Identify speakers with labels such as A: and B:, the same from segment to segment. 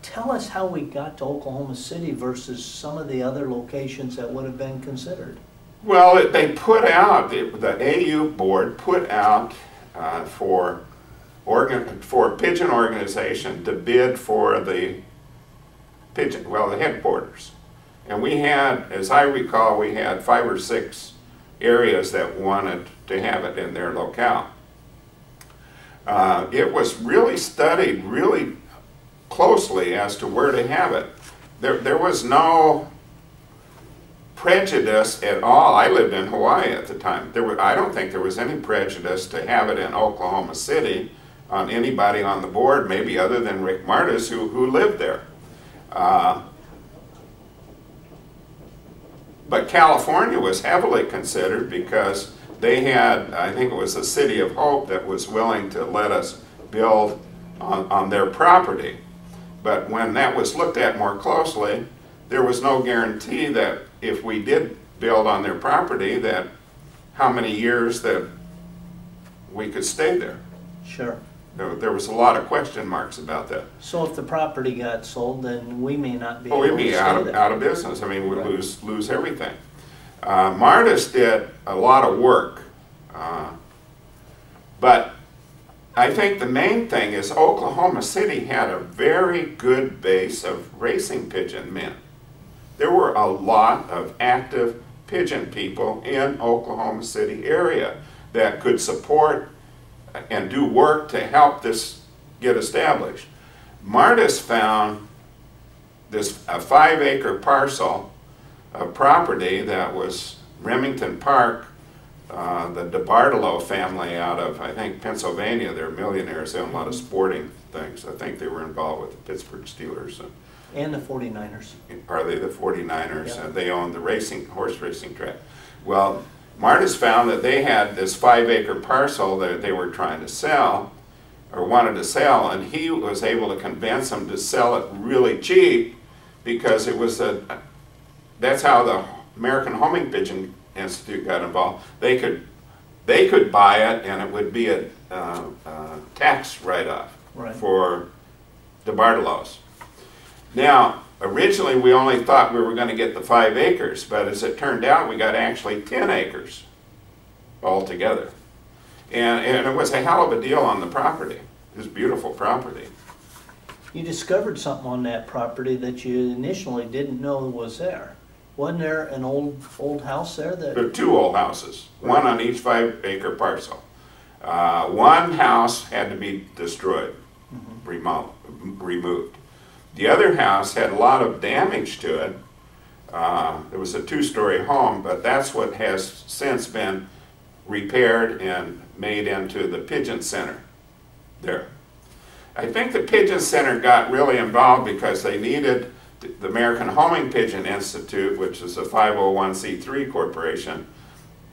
A: tell us how we got to Oklahoma City versus some of the other locations that would have been considered.
B: Well, they put out, the AU board put out for Pigeon Organization to bid for the pigeon, well, the headquarters. And we had, as I recall, we had 5 or 6 areas that wanted to have it in their locale. It was really studied really closely as to where to have it. There was no prejudice at all. I lived in Hawaii at the time. I don't think there was any prejudice to have it in Oklahoma City on anybody on the board, maybe other than Rick Martis, who lived there. But California was heavily considered because they had, I think it was the City of Hope that was willing to let us build on their property. But when that was looked at more closely, there was no guarantee that if we did build on their property, that how many years that we could stay there.
A: Sure.
B: There was a lot of question marks about that.
A: So if the property got sold, then we may not be able to stay there.
B: We'd be out of business. I mean, we'd lose everything. Martis did a lot of work, but I think the main thing is Oklahoma City had a very good base of racing pigeon men. There were a lot of active pigeon people in Oklahoma City area that could support and do work to help this get established. Martis found this a 5-acre parcel of property that was Remington Park. The DeBartolo family out of, I think, Pennsylvania, they're millionaires. They own a lot of sporting things. I think they were involved with the Pittsburgh Steelers.
A: And the 49ers.
B: Are they the 49ers?
A: Yeah.
B: They own the horse racing track. Well, Martis found that they had this 5-acre parcel that they were trying to sell, or wanted to sell, and he was able to convince them to sell it really cheap because it was that's how the American Homing Pigeon Institute got involved. They could buy it, and it would be a tax write-off for the DeBartolos. Now, originally we only thought we were going to get the 5 acres, but as it turned out, we got actually 10 acres altogether. And it was a hell of a deal on the property. It was beautiful property.
A: You discovered something on that property that you initially didn't know was there. Wasn't there an old house there? There
B: are 2 old houses, one on each 5-acre parcel. One house had to be destroyed, removed. The other house had a lot of damage to it. It was a 2-story home, but that's what has since been repaired and made into the Pigeon Center there. I think the Pigeon Center got really involved because they needed the American Homing Pigeon Institute, which is a 501c3 corporation,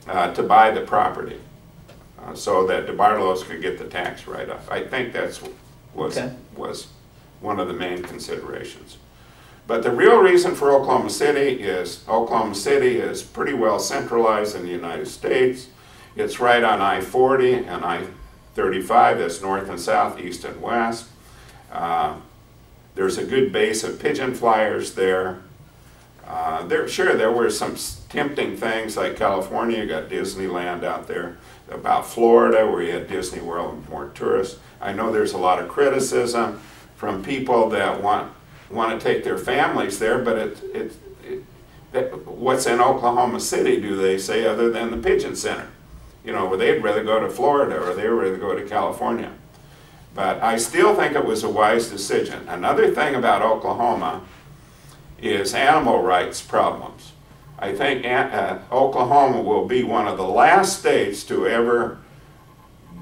B: to buy the property so that DeBartolos could get the tax write-off. I think that was one of the main considerations. But the real reason for Oklahoma City is pretty well centralized in the United States. It's right on I-40 and I-35, that's north and south, east and west. There's a good base of pigeon flyers there. There were some tempting things like California, you got Disneyland out there. About Florida, where you had Disney World and more tourists. I know there's a lot of criticism from people that want to take their families there, but what's in Oklahoma City, do they say, other than the Pigeon Center? You know, where they'd rather go to Florida or they'd rather go to California. But I still think it was a wise decision. Another thing about Oklahoma is animal rights problems. I think Oklahoma will be one of the last states to ever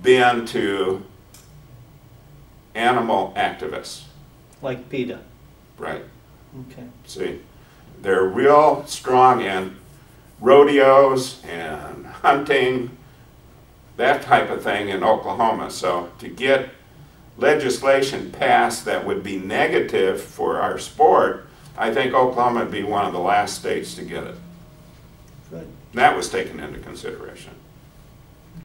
B: bend to animal activists.
A: Like PETA.
B: Right.
A: Okay.
B: See, they're real strong in rodeos and hunting, that type of thing in Oklahoma. So to get legislation passed that would be negative for our sport, I think Oklahoma would be one of the last states to get it.
A: Good.
B: That was taken into consideration.